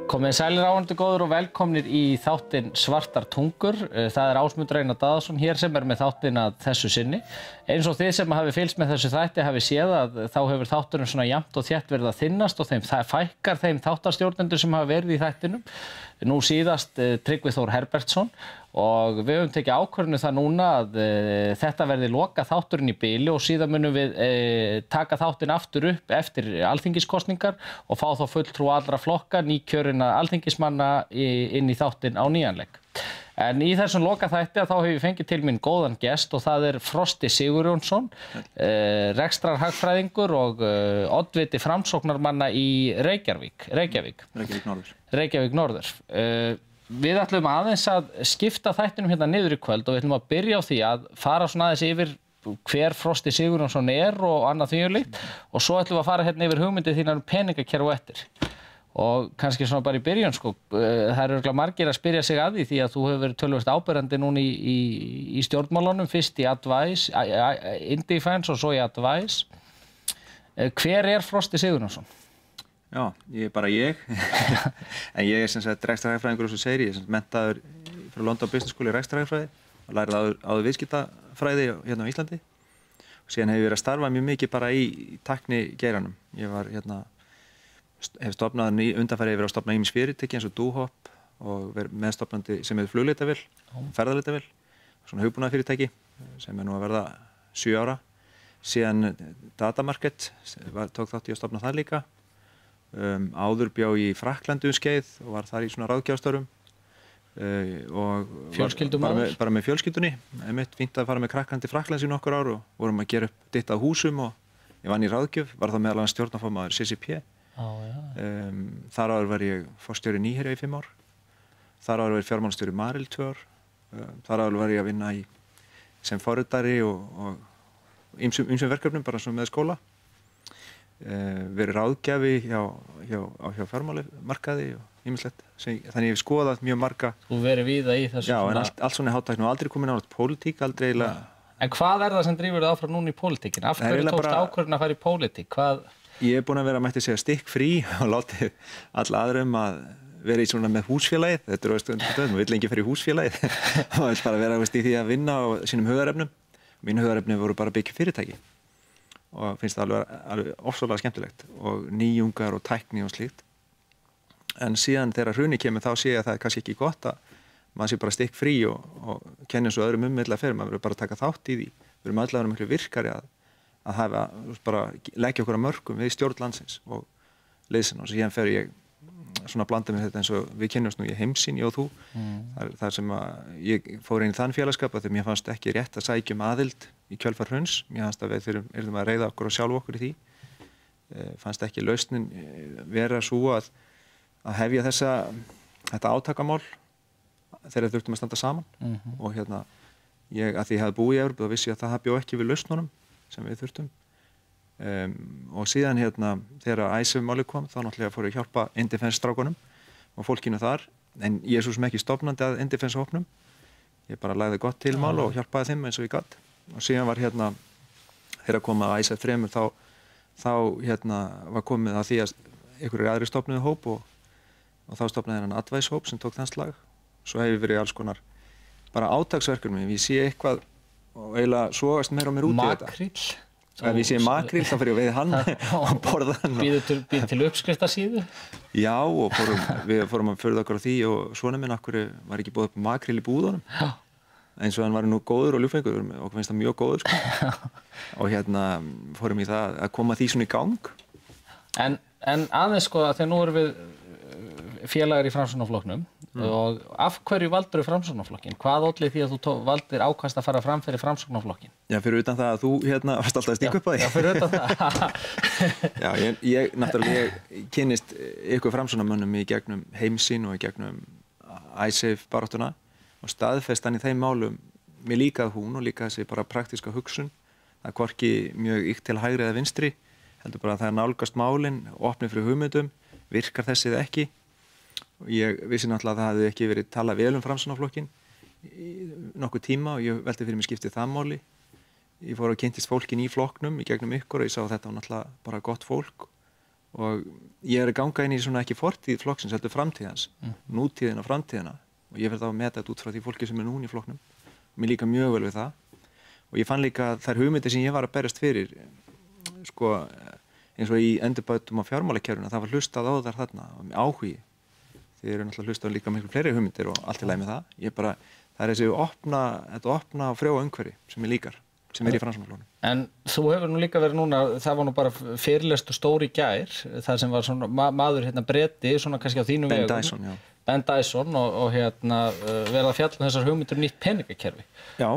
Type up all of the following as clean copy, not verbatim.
Komið sælir áhorfendur góðir og velkomnir í þáttinn Svartar tungur. Það er Ásmundur Einar Daðason hér sem með þáttinn að þessu sinni. Eins og þið sem hafi fylgst með þessu þætti hafi séð að þá hefur þátturinn svona jafnt og þétt verið að þynnast og fækkar þeim þáttarstjórnendur sem hafa verið í þættinum. Nú síðast Tryggvi Þór Herbertsson og við höfum tekið ákvörðun það núna að þetta verði loka þátturinn í bili og síðan munum við taka þáttinn aftur upp eftir alþingiskosningar og fá þá fulltrúa allra flokka nýkjörinna alþingismanna inn í þáttinn á nýjanleik. En í þessum lokaþætti þá hef ég fengið til mín góðan gest og það er Frosti Sigurjónsson, rekstrarhagfræðingur og oddviti framsóknarmanna í Reykjavík Norður. Við ætlum aðeins að skipta þættinum hérna niður í kvöld og við ætlum að byrja á því að fara svona aðeins yfir hver Frosti Sigurjónsson er og annað því um líkt og svo ætlum við að fara hérna yfir hugmyndið þínar peningakerfi og eftir. Og kannski svona bara í byrjun sko, það eru örugglega margir að spyrja sig að því því að þú hefur verið töluvert áberandi núna í stjórnmálunum, fyrst í Advice, Indefence og svo í Advice. Hver er Frosti Sigurjónsson? Já, bara ég. En ég er sem sagt rekstrarhagfræðingur og svo segir ég er menntaður frá London Business School í rekstrarhagfræði og lærði áður viðskiptafræði hérna á Íslandi. Og síðan hef ég verið að starfa mjög mikið bara í tæknigeiranum. Ég var hef stofnað undanfarið yfir að stofna ýmis fyrirtæki eins og Dohop og verið meðstofnandi sem er flugleitavél, ferðaleitavél, svona hugbúnaðarfyrirtæki sem er nú að verða 7 ára. Síðan Datamarket, tók þátt í að stofna það líka. Áður bjó í Frakklandi skeið og var þar í svona ráðgjafastörfum og bara með fjölskyldunni. Einmitt fínt að fara með krakkandi til Frakklands í nokkur ár og vorum að gera upp ditt af húsum og ég vann í ráðgjöf, var þá meðal annars stjórnarformaður CCP. Þar áður var ég forstjóri Nýherja í 5 ár. Þar áður var ég fjármálastjóri Marel 2 ár. Þar áður var ég að vinna sem forritari og ýmsum verkefnum bara svona með skóla. Verið ráðgjafi hjá fjármálamarkaði og ýmislegt. Þannig ég hef skoðað mjög marga. Þú verið víða í þessu. Já, en allt svona hátækni og aldrei komið nálægt pólitík, aldrei eiginlega. En hvað er það sem drífur þig áfram núna í pólitíkin? Af hverju tókst ákvörðun að fara í pólitík? Ég er búinn að vera mætti segja stikkfrí og látið alla aðrum að vera í svona með húsfélagið. Þetta maður vill lengi fara í húsfélagið. Maður vill bara vera í því að vinna á sínum hugðarefnum. Mínu hugðarefni voru bara að byggja fyrirtæki. Og finnst það alveg ofsalega skemmtilegt. Og nýjungar og tækni og slíkt. En síðan þegar hrunið kemur þá sé ég að það er kannski ekki gott að maður sé bara stikkfrí og kenni svo öðrum illa fyrir. Maður verður bara að taka þátt í því. Við erum allavega miklu virkari að hafa bara leggja okkur að mörkum við stjórn landsins og liðsinn og síðan fer ég svona að blanda með þetta eins og við kynnumst nú í Heimssýn, ég og þú. Það sem að ég fór inn í þann félagskap að mér fannst ekki rétt að sækja aðild í kjölfar hruns. Mér fannst að við yrðum að reiða okkur og sjálf okkur í því. Fannst ekki lausnin vera svo að hefja þetta átakamál þegar við þurftum að standa saman. Og ég að því ég hafði búið í Evrópu og vissi að það bjó ekki við lausnunum sem við þurftum og síðan þegar ISAF-málið kom þá náttúrulega fór ég að hjálpa Indefence-strákunum og fólkinu þar en ég er svo sem ekki stofnandi að Indefence-hópnum ég bara lagði gott til mál og hjálpaði þeim eins og ég gat og síðan var þegar kom að ISAF 3 þá var komið að því að einhverjir aðri stofnuðu hóp og þá stofnaði hennan Advice-hóp sem tók þann slag svo hef ég verið í alls konar bara átaksverkefnum ég sé eitthvað og eiginlega sogast meira á mér út í þetta. Makríll? Ef ég sé makríll þá fer ég að veiða hann og borða hann. Býður til uppskriftasíðu? Já, og við fórum að furða okkur á því og svona minn okkur var ekki búið upp makríll í búðunum. Já. Eins og hann var nú góður og ljúffengur og finnst það mjög góður sko. Og fórum í það að koma því svona í gang. En aðeins sko þegar nú erum við félagar í Framsóknarflokknum og af hverju valdur þú Framsóknarflokkinn? Hvað olli því að þú valdir ákast að fara fram fyrir Framsóknarflokkinn? Já, fyrir utan það að þú varst alltaf að stíka upp á því. Já, fyrir utan það. Já, ég náttúrulega kynnist ykkur Framsóknarmönnum í gegnum Heimssýn og í gegnum ISAF baráttuna og staðfest hann í þeim málum mér líkað hún og líka þessi bara praktíska hugsun. Það er hvorki mjög ýkt til hægri eða vinstri, heldur bara að það er nálgast málin, opnið fyrir hugmyndum, virkar þessi eða ekki. Ég vissi náttúrulega að það hefði ekki verið talað vel Framsóknarflokkinn í nokkuð tíma og ég velti fyrir mig skiptið það máli. Ég fór og kynntist fólkin í flokknum í gegnum ykkur og ég sá að þetta var náttúrulega bara gott fólk og ég að ganga inn í svona ekki fortíð flokksins, heldur framtíðans, nútíðina og framtíðina og ég verð þá að meta þetta út frá því fólki sem núna í flokknum. Mér líka mjög vel við það og ég fann líka þær hugmyndir sem ég var að berjast fyrir, sko, eins og í endurbætum á fjármálakerfinu, það var hlustað á þar þarna, áhugi. Þið eru náttúrulega hlustað líka miklu fleiri hugmyndir og allt í lagi með það. Það er þessi þetta opna og frjóa umhverfi sem ég líkar, sem í Framsóknarflokknum. En þú hefur nú líka verið núna, það var nú bara fyrirlestur stór í gær, það sem var svona maður Breti, svona kannski á þínum vegum. Ben Dyson, já. Ben Dyson og verið að fjalla þessar hugmyndir nýtt peningakerfi. Já,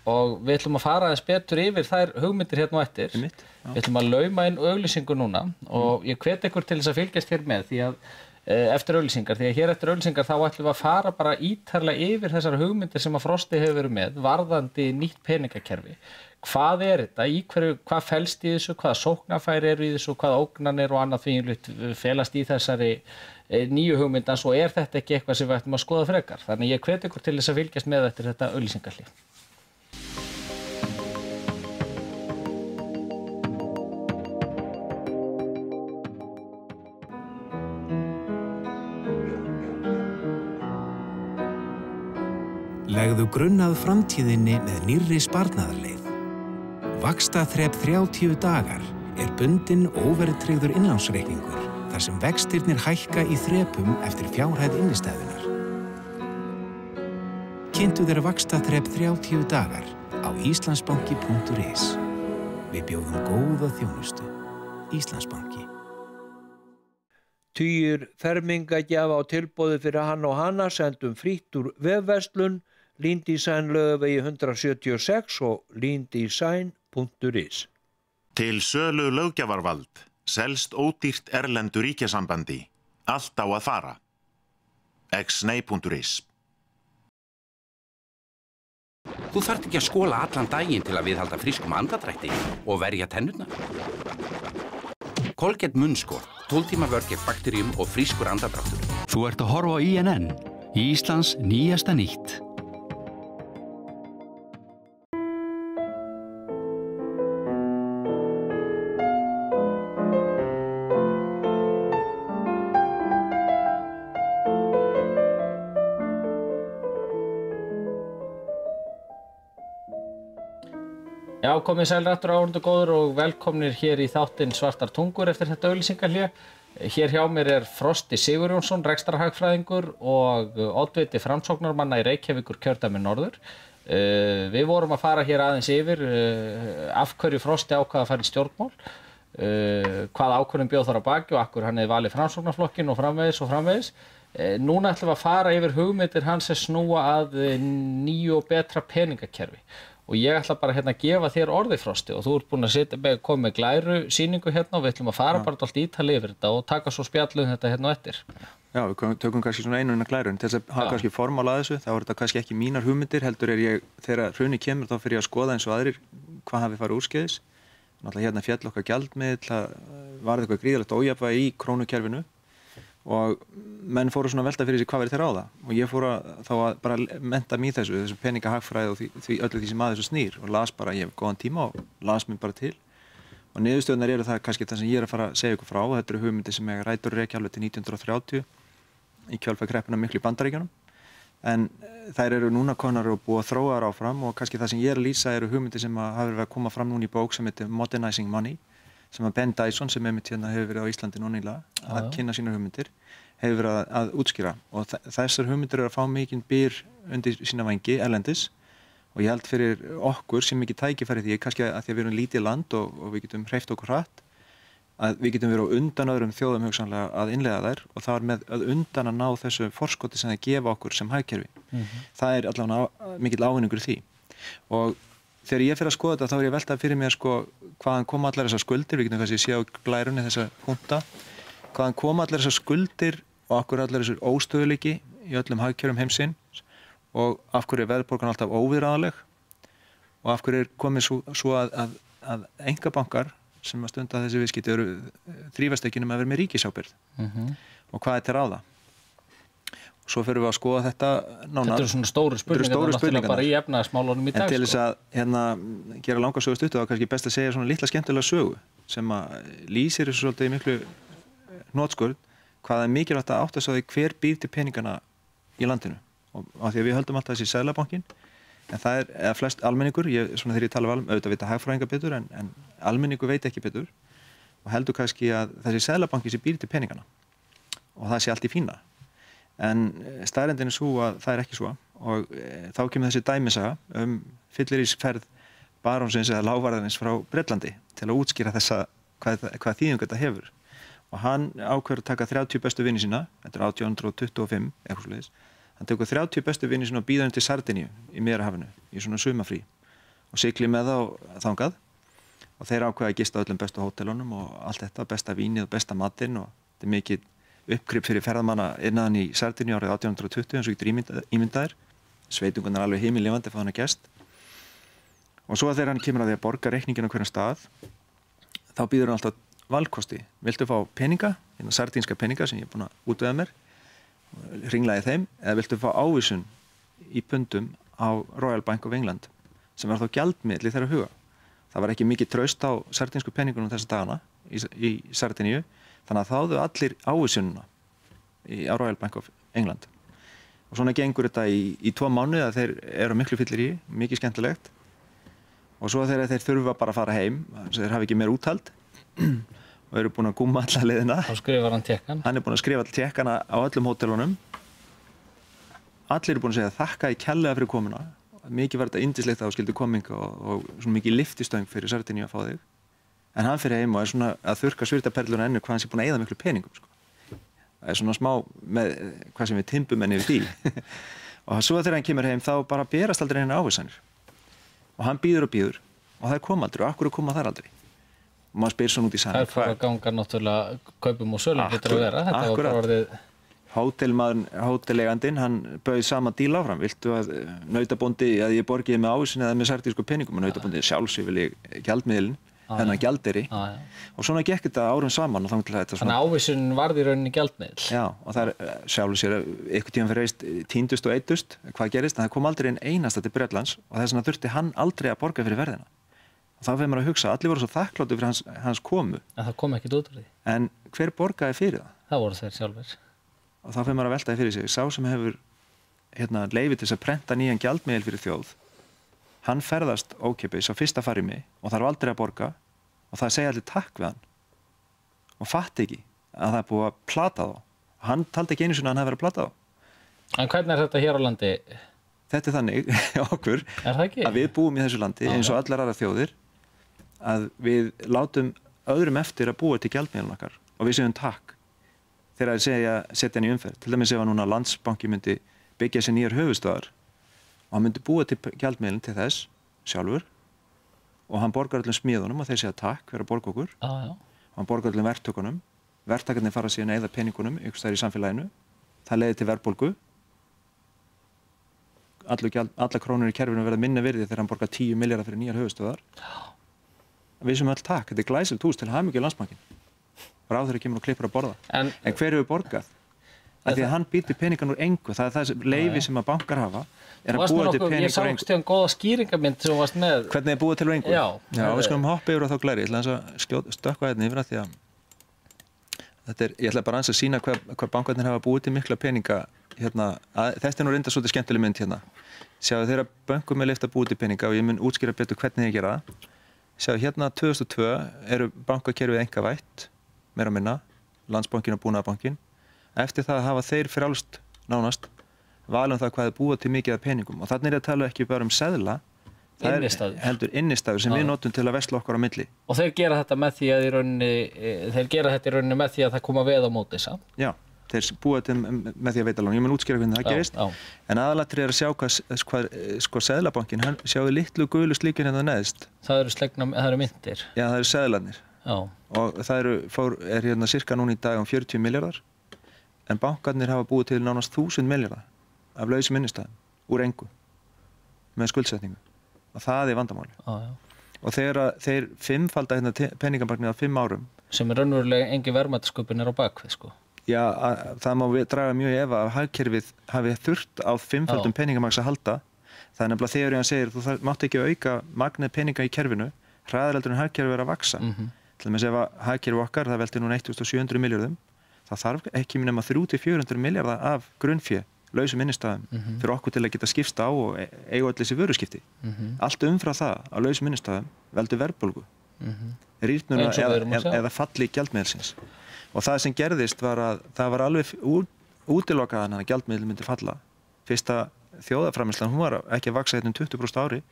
og við ætlum að fara aðeins betur yfir þær hugmyndir á eftir. Við ætlum að lauma inn auglýsingu núna og ég hvet ykkur til þess að fylgjast hér með því að eftir auglýsingar, því að hér eftir auglýsingar þá ætlum við að fara bara ítarlega yfir þessar hugmyndir sem að Frosti hefur verið með varðandi nýtt peningakerfi. Hvað þetta, hvað felst í þessu, hvaða sóknarfæri eru í þessu, hvaða ógnanir og annað þvíumlíkt felast í þessari nýju hugmyndans og þetta ekki eitthvað sem við ætlum að skoða frekar. Þannig ég hvet ykkur til þess að fylgjast með eftir þetta auglýsingarhlé. Legðu grunn að framtíðinni með nýrri sparnaðarleið. Vaxtaþrep 30 dagar er bundinn óverðtryggður innlánsreikningur þar sem vextirnir hækka í þrepum eftir fjárhæð innistæðunnar. Kynntu þér vaxtaþrep 30 dagar á islandsbanki.is. Við bjóðum góða þjónustu. Íslandsbanki. Tugir fermingagjafa á tilboði fyrir hann og hana sendum frítt úr vefverslun Lindesign Laugavegi 176 og lindesign.is. Til sölu löggjafarvald, selst ódýrt erlendu ríkjasambandi. Allt á að fara. xnei.is. Þú þarft ekki að skóla allan daginn til að viðhalda frískum andadrætti og verja tennurnar. Colgate munnskor, 12 tíma vörn gegn bakteríum og frískur andardráttur. Þú ert að horfa á INN, Íslands nýjasta nýtt. Já, komið sælir aftur áhorfendur góður og velkomnir hér í þáttinn Svartar tungur eftir þetta auglýsingahlé. Hér hjá mér er Frosti Sigurjónsson, rekstrarhagfræðingur og oddviti Framsóknarmanna í Reykjavíkur kjördæmi norður. Við vorum að fara hér aðeins yfir af hverju Frosti ákvað að fara í stjórnmál, hvað ákvörðun bjóð þar á baki og af hverju hann hefði valið Framsóknarflokkinn og framvegis. Núna ætlum við að fara yfir hugmyndir hans sem snúa að nýju og betra peningakerfi. Og ég ætla bara að gefa þér orðið Frosti og þú ert búinn að koma með glæru sýningu og við ætlum að fara bara allt ítarlega yfir þetta og taka svo spjallum þetta á eftir. Já, við tökum kannski svona einu glæru en til þess að hafa kannski formál að þessu, þá er þetta kannski ekki mínar hugmyndir, heldur ég, þegar hrunið kemur þá fyrir ég að skoða eins og aðrir hvað hafi farið úrskeiðis. Náttúrulega féll okkar gjaldmiðill, var eitthvað gríðarlegt ójafnvægi í krónukerfinu og menn fóru svona að velta fyrir sig hvað verið þeir ráða og ég fór þá að bara mennta mig í þessu peningahagfræði og því öllu því sem að þessu snýr og las bara, ég hef góðan tíma og las mig bara til og niðurstöðunar eru það kannski það sem ég er að fara að segja ykkur frá. Þetta eru hugmyndir sem eiga rætur rekja alveg til 1930 í kjölfarkreppuna miklu í Bandaríkjunum en þær eru núna komnar og búið að þróa þær áfram og kannski það sem ég er að lýsa eru hugmyndir sem hafa verið að koma fram núna í bók sem heitir Modernizing Money sem að Ben Dyson sem hefur verið á Íslandi núna nýlega að kynna sínar hugmyndir hefur verið að útskýra og þessar hugmyndir eru að fá mikinn byr undir sína vængi erlendis og ég held fyrir okkur sem mikið tækifæri því kannski að því að við erum lítið land og við getum hreyft okkur hratt að við getum verið á undan öðrum þjóðum hugsanlega að innleiða þær og það er með að undan að ná þessu forskoti sem það gefa okkur sem hagkerfi. Það er allavega mikill ávinningur því og þegar ég fyrir að skoða þetta þá er ég veltað fyrir mér hvaðan koma allar þessar skuldir, við getum kannski sé á glærunni þessa punkta, hvaðan koma allar þessar skuldir og af hverju allar þessar óstöðuleiki í öllum hagkerfum heimsins og af hverju er verðbólgan alltaf óviðráðanleg og af hverju er komið svo að einkabankar sem að stunda þessi viðskipti eru þrífast ekki nema að vera með ríkisábyrgð og hvað er til ráða. Svo fyrir við að skoða þetta nánar. Þetta eru svona stóru spurningar bara í efnahagsmálunum í dag. En til þess að gera langa sögu stuttu þá er kannski best að segja svona litla skemmtilega sögu sem lýsir þessu svolítið miklu hnotskurn hvað mikilvægt að átta sig á því hver býr til peningana í landinu. Og af því að við höldum alltaf þessi Seðlabankinn, en það eða flest almenningur, svona þegar ég tala auðvitað vita hagfræðingar betur, en almenningur veit ekki betur og heldur kannski að þessi Seðlabanki sem býr til peningana og það sé allt í fína. En staðreyndin svo að það ekki svo og þá kemur þessi dæmisaga fyllirísferð barónsins eða lágvarðarins frá Bretlandi til að útskýra þessa hvað þýðingu þetta hefur. Og hann ákveður að taka 30 bestu vini sína, þetta 1825 eitthvað svoleiðis. Hann tekur 30 bestu vini sína og býður hann til Sardiníu í Miðjarðarhafinu í svona sumarfrí og siglir með þá þangað og þeir ákveða að gista öllum bestu hótelunum og allt þetta, besta vínið og besta matinn og þetta mikið uppgrip fyrir ferðamanna innan í Sardiníu árið 1820 eins og getur ímyndaðir. Sveitungunar alveg himinlifandi fá hann að gest. Og svo þegar hann kemur að því að borga reikningin á hverjum stað, þá býður hann alltaf valkosti. Viltu fá peninga, sardínska peninga sem ég er búin að útvega mér, hringlaði þeim, eða viltu fá ávísun í pundum á Royal Bank of England, sem var þá gjaldmiðl í þeirra huga. Það var ekki mikið traust á sardínsku peningunum þessa dagana í Sardiníu, þannig að þáðu allir ávísununa á Royal Bank of England. Og svona gengur þetta í 2 mánuði að þeir eru miklu fyllir í, mikið skemmtilegt. Og svo þegar þeir þurfa bara að fara heim, þeir hafa ekki meir úthald og eru búin að gúmma alla leiðina. Þá skrifar hann tékkan. Hann er búin að skrifa all tékkana á öllum hótelunum. Allir eru búin að segja þakka í kærlega fyrir komuna. Mikið var þetta yndislegt að þú skildi kominga og svona mikið lyftistöng fyrir Sardiníu að fá þig. En hann fyrir heim og er svona að þurrka svitaperluna ennu hvað hann sé búin að eyða miklu peningum. Sko. Það er svona smá með hvað sem við timbum enn yfir því. Og svo þegar hann kemur heim þá bara berast aldrei henni ávísanir. Og hann býður og það kom aldrei og akkur koma þar aldrei. Og maður spyr svona út í sæðan. Það fyrir að ganga náttúrulega kaupum og sölum getur að vera. Þetta var bara orðið... Hótelegandinn, hann bauð sama díl áfram. Viltu að nautabóndi að ég borgiði með ávísun eða með sardísku peningum og nautabóndi sjálfsög vil ég gjaldmiðlinn, þennan gjaldeyri. Og svona gekk þetta árum saman og þannig til þetta svona... Þannig að ávísunin varð í rauninni gjaldmiðl. Já, og það sjálfur sér einhvern tímann fyrir reist tíndust og eittust, hvað gerist, en það kom aldrei einn einasta til Bretlands og þess vegna þurfti hann aldrei að borga fyrir verðina. Og þá fyrir maður að hugsa, allir voru svo þakkláttir fyrir hans komu. En það kom ekkert út úr því. En hver borgaði fyrir það? Það voru þeir sjálfir. Og þá fyrir maður að veltaði fyrir sig, sá sem hefur leyfi til þess að prenta nýjan gjaldmiðil fyrir þjóð, hann ferðast ókeypis á fyrsta farimi og þarf aldrei að borga og það segja allir takk við hann og fatt ekki að það er búið að plata þá. Hann taldi ekki einu sinni að hann hefði verið að plata þá. En hvernig er þetta hér á landi? Þetta er þannig okkur að við búum í þessu landi eins og allar aðrar þjóðir að við látum öðrum eftir að búa til gjaldmiðlun okkar og við segjum takk þegar að setja hann í umferð. Til dæmis ef að núna Landsbanki myndi byggja sér nýjar höfuðstöðvar og hann myndi búa til gjaldmiðlun til þess sjálfur og hann borgar öllum smíðunum og þeir segja takk fyrir að borga okkur og hann borgar öllum verktökunum. Verktakarnir fara síðan að eyða peningunum ykkur staðar í samfélaginu. Það leiðir til verðbólgu. Allar krónur í kerfinu verða minna virði þegar hann borgar 10 milljarðar fyrir nýjar höfuðstöðvar. Við sem öll takk, þetta er glæsilegt hús til hamingju Landsbankinn. Ráðherra kemur og klippur að borða. En hver hefur borgað? Því að hann býr til peningan úr engu. Það er það leyfi sem að bankar hafa er að búa til pening úr engu. Ég sá stíðan góða skýringamynd sem þú varst með. Hvernig er búið til úr engu? Já, við skulum hoppa yfir á þá glæri. Ég ætla að stökkva hérna yfir að því að ég ætla bara aðeins að sýna hvað bankarnir hafa búið til mikla peninga. Þetta er nú reynda svolítið skemmtileg mynd hérna. Sjáðu þeirra bönkum er leyft að búið til peninga og ég mun útskýra betur hvernig ég gera það. Sjáðu hérna 2002 eru bankakerfið einkavætt, meira og minna, Landsbankinn og Búnaðarbankinn. Eftir það hafa þeir frjálst nánast valum það hvað er búið til mikið af peningum og þannig er að tala ekki bara seðla, það er heldur innistæður sem við notum til að versla okkar á milli. Og þeir gera þetta með því að með því að það koma veð á móti, sá? Já, þeir búa þetta með því að veita lán. Ég mun útskýra hvernig það gerist. En aðalatrið er að sjá hvað Seðlabankinn, hann sjáu litlu gulu slíkin hérna neðst. Það eru myntir? Já, það eru seðlarnir. Og það er hérna cirka núna í dag 40 milljarðar. En bankarnir hafa búið til nánast 1000 milljarðar af lausum innistæðum úr engu með skuldsetningu. Og það er vandamáli. Og þeir fimmfalda hérna peningamarknið á 5 árum. Sem er raunverulega engin verðmætasköpun er á bakvið, sko. Já, það má við draga mjög í efa að hagkerfið hafi þurft á 5-faldum peningamarks að halda. Það er nefnilega þegar hann segir þú mátt ekki auka magnið peninga í kerfinu, hraðar heldur en hagkerfið er að vaxa. Til dæmis ef að hagkerfi okkar, það veltir núna 1.700 milljörðum, það þarf ekki nema 300-400 milljarða af grunnfé, lausum innistæðum, fyrir okkur til að geta skipst á og eiga öll þessi vöruskipti. Allt umfram það á lausum innistæðum veldur verðbólgu, rýrnuna eða falli gjaldmiðilsins. Og það sem gerðist var að það var alveg útilokað að gjaldmiðil myndi falla. Fyrsta þjóðarframleiðslan, hún var ekki að vaksa hérna 20% ári,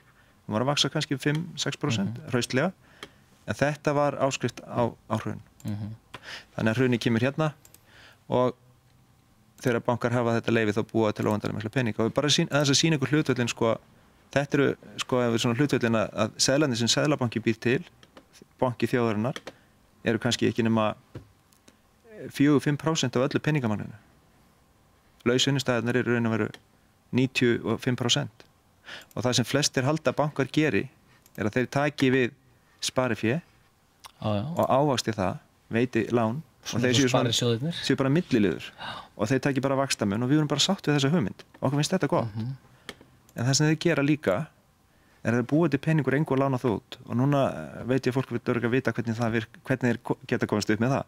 hún var að vaksa kannski 5-6% hraustlega, en þetta var áskrift á hrun. Þannig að hrunið kemur hérna og þegar bankar hafa þetta leyfi þá búa til óendanlega mikla peninga. Og bara aðeins að sýna ykkur hlutvöllin, þetta eru svona hlutvöllin að seðlarnir sem Seðlabanki býr til, banki þjóðarinnar, eru kannski ekki nema 4-5% af öllu peningamagninu. Lausu innistæðarnir eru raun og veru 95%. Og það sem flestir halda bankar geri er að þeir taki við sparifé og ávexti það, veiti lán og þeir séu bara milliliður og þeir taki bara vaxtamun og við erum bara sátt við þessa hugmynd. Okkur finnst þetta gott. En það sem þeir gera líka er að þeir búa til peningur engu og lána það út. Og núna veit ég að fólk vil örgulega vita hvernig þeir geta komast upp með það.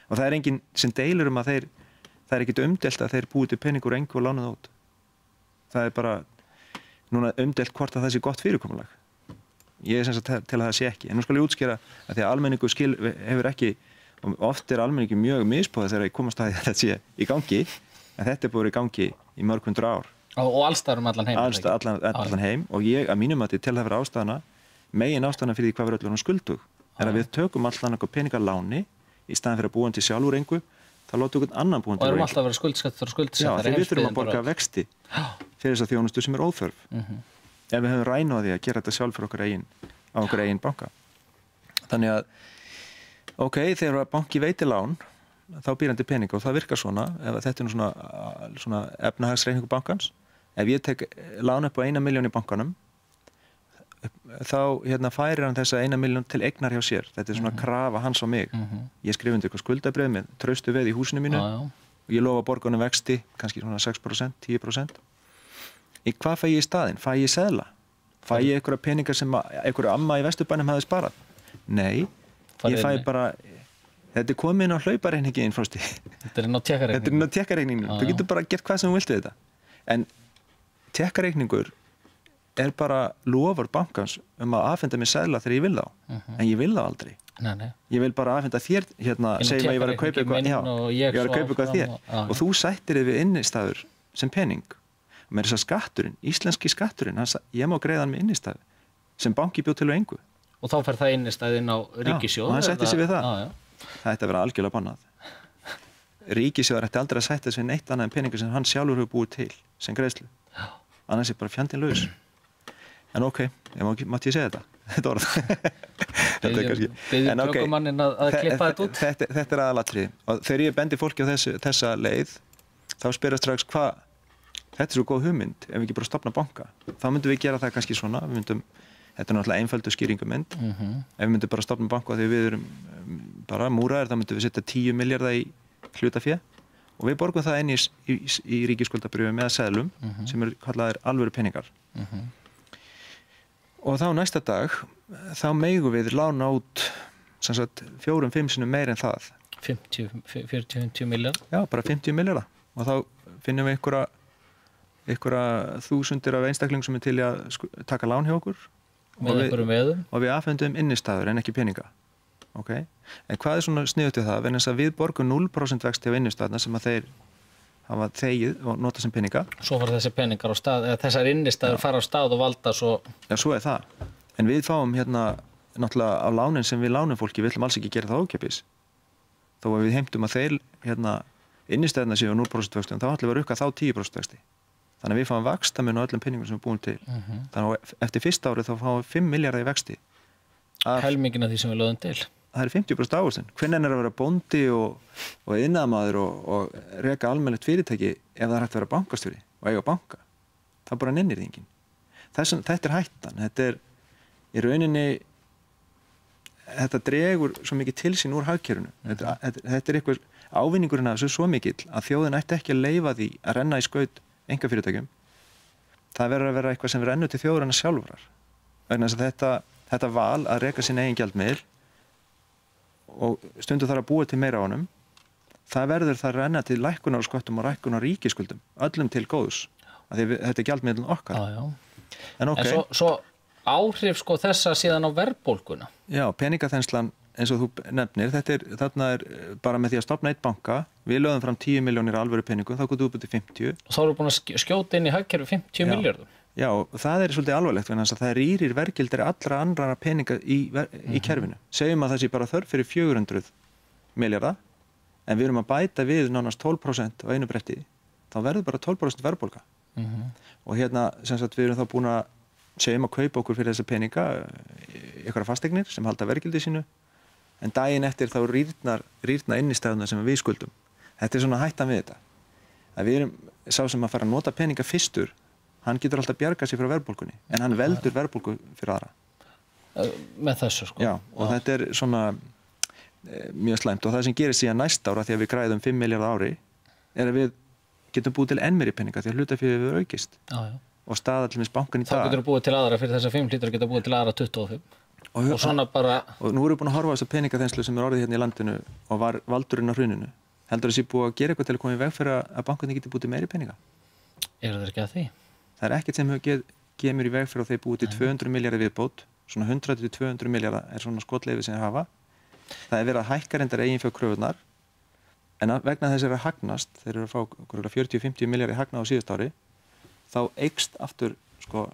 Og það er enginn sem deilir um að það er ekkert umdelt að þeir búi til peningur engu og lána það út. Það er bara núna umdelt hvort að það sé gott fyrirkomulag. Ég er sem sagt til að það sé ekki. En nú skal ég útskýra að því að almenningu hefur ekki, og oft er almenningu mjög misbóðið þegar ég komast að þetta sé í gangi, en þetta er búið í gangi í mörg 100 ár. Og allstaðar allan heim? Allan heim, og ég að mínum að til það vera ástæðana, megin ástæðana fyrir því hvað verður öll skuldug, er að við tökum allan eitthvað peningaláni í staðan fyrir að búa til sjálfur engu, þá látum við einhvern annan búa til og erum alltaf að vera skuldsettar og skuldsettar. Já, því við þurfum að borga vexti fyrir þessa þjónustu sem er óþörf. Ef við höfum rænu á því að gera þetta sjálf fyrir okkur eigin banka. Þannig að, þegar banki veitir lán, þá býr hann til peninga og það virkar svona, ef þetta er svona efnahagsreikningur bankans. Ef ég tek lán upp á 1 milljón í bankanum, þá færir hann þessa 1 milljón til eignar hjá sér. Þetta er svona krafa hans á mig. Ég skrif undir eitthvað skuldabréf með traustu veð í húsinu mínu og ég lofa borgunum vexti, kannski svona 6%, 10%. Í hvað fæ ég í staðinn? Fæ ég seðla? Fæ ég einhverja peningar sem einhverja amma í Vesturbænum hefði sparað? Nei, ég fæ bara, þetta er komið inn á hlaupareikningin, Frosti. Þetta er inn á tékkareikningin. Þetta er inn á tékkareikningin. Þú getur bara gert hvað sem þú vilt við þetta. En tékkareikningur er bara lofur bankans að afhenda mér seðla þegar ég vil þá. En ég vil þá aldrei. Nei. Ég vil bara afhenda þér, segjum að ég var að kaupa eitthvað þér. Og þú sættir þig við innistæður sem pening. Og með þess að skatturinn, íslenski skatturinn, ég má greiða hann með innistæðu sem banki bjóð til og engu. Og þá fer það innistæði inn á ríkissjóð? Já, og hann sætti sig við það. Það ætti að vera algjörlega bannað. Ríkissjóðar ætti aldrei að sætta sig neitt annað en peningur sem hann sjálfur hefur búið til sem greiðslu. Annars er bara fjandinn laus. En mátti ég segja þetta? Þetta orð. Biðjum tökumanninn að klippa þetta út? Þetta er aðalatriði. Og þegar ég bendi fólki á þessa leið, þá spyrir strax þetta er svo góð hugmynd, ef við ekki bara stofna banka. Þá myndum við gera það kannski svona, þetta er náttúrulega einföldu skýringumynd. Ef við myndum bara stofna banka því við erum bara múraðir, þá myndum við setja 10 milljarða í hlutafé og við borgum það inn í ríkisskuldabrjöfum eða seðlum sem eru kallaðir alvöru peningar. Og þá næsta dag, þá megum við lána út 4-5 sinnum meir en það. 40-50 milljarða? Já, bara 50 milljarða. Og þá finnum við einhverja þúsundir af einstaklingum sem er til að taka lán hjá okkur og við afhendum innistæður en ekki peninga. En hvað er svona sniðugt við það? Vegna þess að við borgum 0% vexti á innistæðuna sem að þeir hafa þegið og nota sem peninga. Svo fara þessi peningar á stað, eða þessar innistæður fara á stað og valda svo... Já, svo er það. En við fáum náttúrulega á lánin sem við lánum fólki, við ætlum alls ekki gera það ókeypis. Þó að við heimtum að þeir innistæðuna séu á 0% vexti, þá ætlum við að rukka þá 10% vexti. Þannig að við fáum vaxtamun á öllum peningum sem við búum til. Þannig að eftir fyrsta árið þá fáum við 5 milljarða í vexti. Helmingin af því sem við lögðum til. Það er 50% ávöxtun. Hvenær er að vera bóndi og iðnaðarmaður og reka almennilegt fyrirtæki ef það er hægt að vera bankastjóri og eiga banka? Það bara nennir því enginn. Þetta er hættan. Þetta er í rauninni, þetta dregur svo mikið til sín úr hagkerfinu. Þetta er eitthvað ávinningurinn af þessu svo mikill að þjóðin ætti ekki að leyfa því að renna í skaut einkafyrirtækjum. Það verður að vera eitthvað sem rennur til þjóðarinnar sjálfrar. Vegna þess að þetta val að reka sinn eigin gjaldmiðil og stundum þarf að búa til meira á honum, það verður það renna til lækkunar á sköttum og lækkunar á ríkisskuldum, öllum til góðs. Þetta gjaldmiðlun okkar. Já. En svo áhrif sko þessa síðan á verðbólguna. Já, peningaþenslan eins og þú nefnir, þarna bara með því að stofna eitt banka, við lögðum fram 10 milljónir alvöru peningum, þá gotum við upp til 50. Og þá erum við búin að skjóta inn í hagkerfi 50 milljörðum. Já, það svolítið alvarlegt, vegna þess að það rýrir verðgildir allra annara peninga í kerfinu. Segjum að það sé bara þörf fyrir 400 milljarða, en við erum að bæta við nánast 12% á einu bretti, þá verður bara 12% verðbólga. Og hérna, sem sagt, við erum þá búin að segjum að kaupa okkur fyrir þessa peninga einhverja fasteignir sem halda verðgildi sínu, en daginn eftir þá rýrna innistæðuna sem við skuldum. Þetta svona hættan við þetta. Að við erum sá sem að fara að nota peninga fyrstur, hann getur alltaf bjargað sér frá verðbólgunni, en hann veldur verðbólgu fyrir aðra. Með þessu sko. Já, og þetta svona mjög slæmt, og það sem gerist síðan næsta ára því að við græðum 5 milljarða ári, að við getum búið til enn meiri peninga því að hlutaféð við aukist. Og staða til bankan í dag. Þá getur þú búið til aðra fyrir þessa 5 hlýtur að geta búið til aðra 25. Og svona bara... Og nú erum við búin að horfa á þessa peningaþenslu sem orðið hérna í landinu og var valdurinn á hruninu. Heldur þessi búið að gera eitthvað til að koma í veg fyrir að bankarnir geti búið til meiri peninga? Það ekki að því? Það ekkert sem kemur í veg fyrir að þeir búið til 200 milljarða viðbót. Svona 100-200 milljarða svona skotleifi sem þeir hafa. Það verið að hækka reyndar eiginfjárkröfurnar. En vegna þess að hagnast, þeir eru að fá 40-50 milljarði hagnað á síðust ári, þá eykst aftur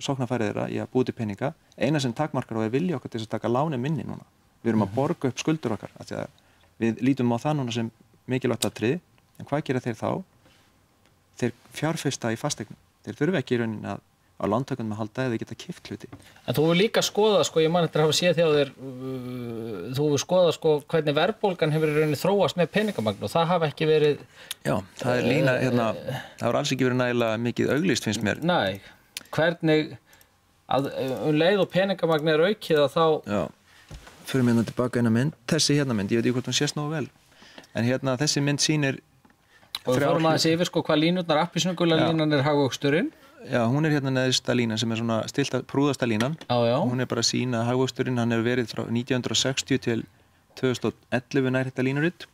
sóknarfærið þeirra í að búið til peninga. Eina sem takmarkar og vilja okkar til þess að taka láni minni núna. Við erum að borga upp skuldur okkar. Af því að við lítum á það núna sem mikilvægt atriði, en hvað gera þeir þá? Þeir fjárfesta í fasteignum. Þeir þurfa ekki í rauninni að á lántökunum að halda eða geta keypt hluti. En þú hefur líka skoðað, ég man eftir að hafa séð hjá þér, þú hefur skoðað hvernig verðbólgan hefur í rauninni þróast með peningamagn og það hafa ekki verið... Já, það lína, það hefur alls ekki verið nægilega mikið auglýst finnst mér. Nei, hvernig að leið og peningamagn aukið að þá... Já, fyrir hérna tilbaka eina mynd, þessi hérna mynd, ég veit ekki hvort hún sést nógu vel, en hérna þessi mynd sýnir... Og við fórum aðeins yfir hvað línurnar, appelsínugula línan hagvöxturinn. Já, hún hérna neðsta línan sem svona prúðasta línan. Já. Hún bara að sýna að hagvöxturinn, hann hefur verið frá 1960 til 2011 nær þetta línuritt.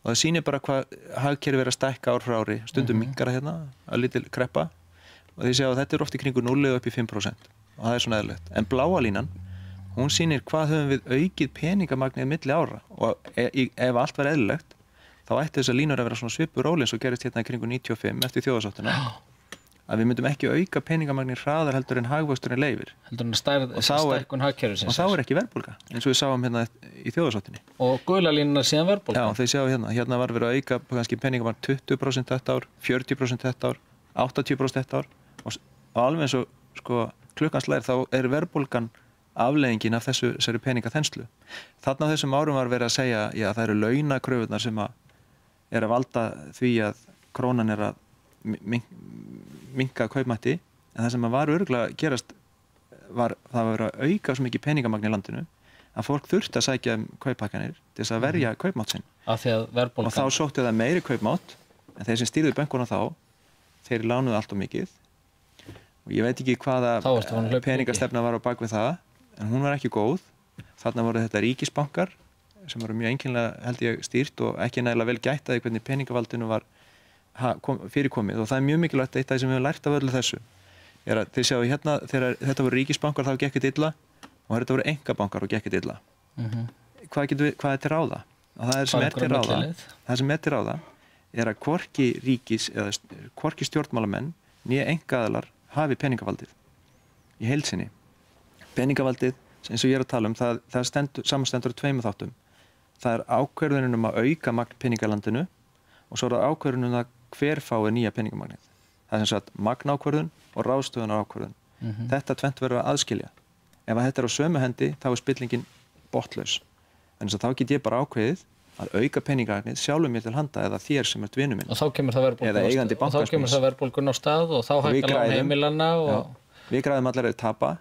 Og það sýnir bara hvað hagkerfið er að stækka ár frá ári. Stundum minnkar hérna, að lítil kreppa. Og þið séu að þetta oft í kringu 0 upp í 5%. Og það svona eðlilegt. En bláa línan, hún sýnir hvað höfum við aukið peningamagnið milli ára. Og ef allt var eðlilegt, þá ætti þessar línur að vera svona svipur róli eins og gerist hérna í kringu 95 eftir þjóðarsáttina. Að við myndum ekki auka peningamagnir hraðar heldur en hagvöxturinn leyfir. Heldur en stækkun hagkerfisins. Og þá ekki verðbólga, eins og við sáum hérna í þjóðarsáttinni. Og gula línan síðan verðbólga. Já, þeir sjáum hérna var verið að auka kannski peningamagn 20% þetta ár, 40% þetta ár, 80% þetta ár og alveg eins og klukkan slær þá verðbólgan afleiðingin af þessari peningaþenslu. Þarna á þessum árum var verið að segja, já, það eru launakröfurnar sem að valda því að krónan að minnka kaupmætti, en það sem var örugglega gerast var það að auka svo mikið peningamagn í landinu að fólk þurfti að sækja kauphækkanir til þess að verja kaupmátt sinn. Af því að verðbólgan. Og þá sóttu það meiri kaupmátt, en þeir sem stýrðu bönkunum þá, þeir lánuðu allt of mikið. Og ég veit ekki hvaða peningastefna var á bak við það, en hún var ekki góð. Þarna voru þetta ríkisbankar sem voru mjög einkennilega held ég stýrt og ekki nægilega vel gætt að hvernig peningavaldinu var fyrirkomið og það mjög mikilvægt eitt af því sem við höfum lært af öllu þessu að þið sjáu hérna þegar þetta voru ríkisbankar þá gekk þetta illa og þetta voru einkabankar og gekk þetta illa. Hvað er til ráða? Og það sem er til ráða er að hvorki ríkis eða hvorki stjórnmálamenn né einkaaðilar hafi peningavaldið í heild sinni. Peningavaldið eins og ég er að tala um það samanstendur á tveimur þáttum. Það er ákvörðunin að auka magn peningalandinu og svo er það ákvörðunin að hver fái nýja peningamagnið. Það er sem sagt magnákvörðun og ráðstöfunarákvörðun. Þetta tvennt verður að aðskilja. Ef þetta er á sömu hendi þá er spillingin botlaus. Þannig að þá get ég bara ákveðið að auka peningamagnið sjálfum mér til handa eða þér sem ert vinur minn. Og þá kemur það verðbólgun á stað og þá hækkar lán heimilanna og... Við græðum allar að tapa.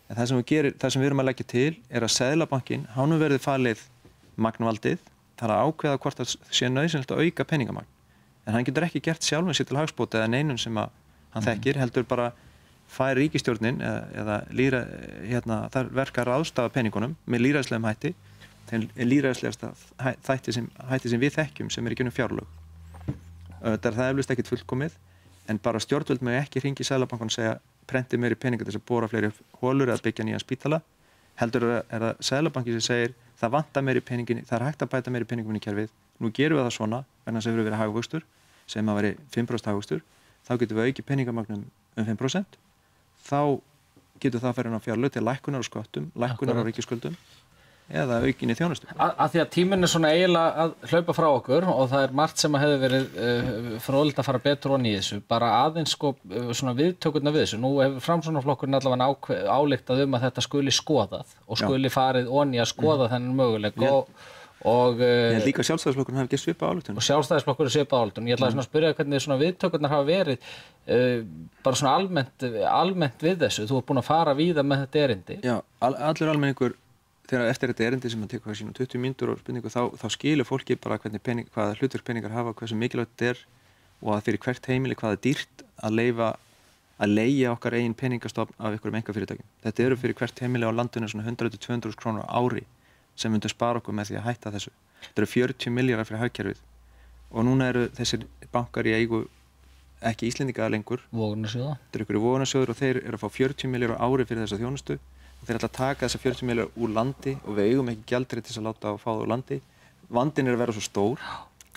En það sem við erum að leggja til er að Seðlabankinn, hann verður falið magnvaldið, þar að ákveða hvort það sé nauðsynlegt að auka peningamagn. En hann getur ekki gert sjálfum sér til hagsbóta eða neinum sem hann þekkir, heldur bara fær ríkisstjórnin eða þar verkar ráðstafa peningunum með lýðræðislegum hætti þeim lýðræðislegasta hætti sem við þekkjum sem er í gegnum fjárlög. Það er eflaust ekkert fullkomið, en bara stjórnvöld með ekki hringi í Seðlabankann og segja prenti meiri peninga til þess að bora fleiri holur eða byggja nýjan spítala. Heldur er það Seðlabanki sem segir það vantar meiri peningin, það er hægt að bæta meiri peningum í kerfið. Nú gerum við það svona, vegna þess að hefur verið hagvöxtur, sem að veri 5% hagvöxtur, þá getum við aukið peningamagnum 5%. Þá getur það að fara inn á fjárlög til lækkunar á sköttum, lækkunar á ríkisskuldum eða aukinni þjónustu. Að því að tíminn er svona eiginlega að hlaupa frá okkur og það er margt sem að hefur verið fróðlegt að fara betur onni í þessu, bara aðeins sko svona viðtökurnar við þessu. Nú hefur Framsóknarflokkurinn allavega ályktað að þetta skuli skoðað og skuli farið onni að skoða þennan möguleika og ég held líka að Sjálfstæðisflokkurinn hafi ekki svipað ályktun. Og Sjálfstæðisflokkurinn svipað ályktun. Ég ætla svona að spyrja hvernig svona viðtökurnar hafa verið bara svona almennt við þessu. Þú ert búin að fara víða með þetta erindi. Já, allur almenningur þegar eftir þetta erindi sem að tekur sína 20 mínútur og spurningu þá skilur fólki bara hvaða hlutverk peningar hafa, hversu mikilvægt þetta er og að fyrir hvert heimili hvaða dýrt að leigja okkar eigin peningastofn af einhverjum einkafyrirtækjum. Þetta eru fyrir hvert heimili á landinu svona 100-200 krónur á ári sem myndu spara okkur með því að hætta þessu. Þetta eru 40 milljarðar fyrir hagkerfið og núna eru þessir bankar í eigu ekki Íslendinga lengur. Vogunarsjóða. Þetta eru einhverjir vogunarsjóðir og þeir eru að fá 40 milljarðar á ári fyrir þessa þjónustu. Þeir ætla að taka þessa 40 milljarðar úr landi og við eigum ekki gjaldeyri til að láta að fá það úr landi. Vandinn er að vera svo stór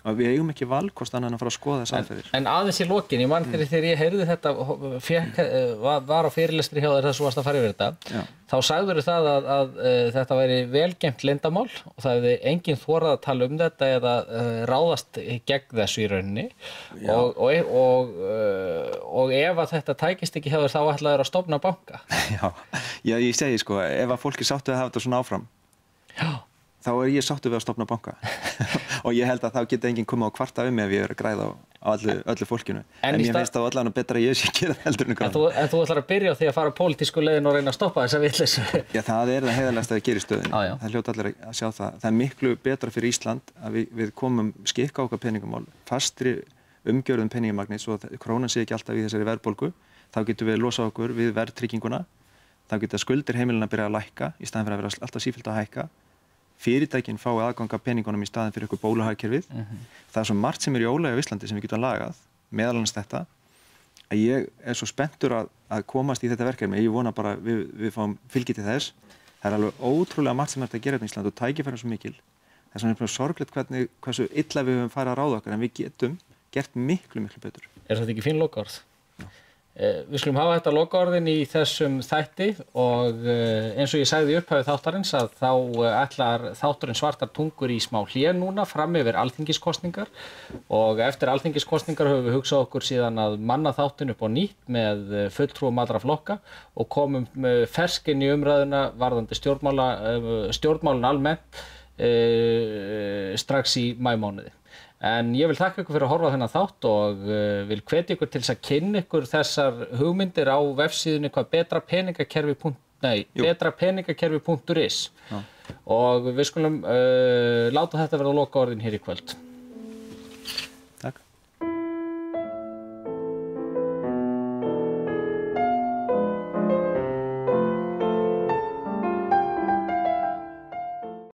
og við eigum ekki valkost annað en að fara að skoða þess aðferðir. En aðeins í lokin, ég man þegar ég heyrði þetta, var á fyrirlestri hjá þér þess að þú varst að fara yfir þetta, þá sagðirðu það að þetta væri velgeymt leyndarmál og það hefði enginn þorað að tala um þetta eða ráðast gegn þessu í rauninni og ef að þetta tækist ekki hjá þér þá ætlaður að stofna banka. Já, ég segi sko, ef að fólki sáttu að hafa þetta svona áfram, þá er ég sáttu við að stofna banka og ég held að þá geti enginn komið á kvarta um ef ég er að græða á öllu fólkinu. En mér finnst það allan betra að ég sé gera heldur en hvað. En þú ætlar að byrja á því að fara pólitísku leiðin og reyna að stoppa þessa vitleysu. Já, það er það heiðarlegasta að gera í stöðunni. Það hljóta allir að sjá það. Það er miklu betra fyrir Ísland að við komum skikka okkar peningamál, fastri umgjörðum peningamagni svo að krónan sé ekki alltaf í þessari verðbólgu. Þá getum við losað okkur við verðtrygginguna. Þá geta skuldir heimilanna byrja að lækka í staðinn fyrir að vera alltaf sífellt að hækka. Fyrirtækin fái aðgang að peningunum í staðinn fyrir ykkur bóluhagkerfið. Það er svo margt sem er í ólagi á Íslandi sem við getum lagað, meðal annars þetta, að ég er svo spenntur að komast í þetta verkefni. Ég vona bara við fáum fylgi til þess. Það er alveg ótrúlega margt sem er að gera hérna í Íslandi og tækifærin svo mikil. Það er svona sorglegt hversu illa við höfum farið að ráða okkar en við getum gert miklu betur. Er þetta ekki fín lokaorð? Við skulum hafa þetta lokaorðin í þessum þætti og eins og ég sagði í upphafi þáttarins að þá ætlar þátturinn Svartar tungur í smá hlé núna fram yfir alþingiskosningar og eftir alþingiskosningar höfum við hugsað okkur síðan að manna þáttinn upp á nýtt með fulltrúum allra flokka og komum ferskinn í umræðuna varðandi stjórnmálin almennt strax í maímánuði. En ég vil þakka ykkur fyrir að horfa á þennan þátt og vil hvetja ykkur til þess að kynna ykkur þessar hugmyndir á vefsíðunni betrapeningakerfi.is og við skulum láta þetta verða lokaorðin hér í kvöld.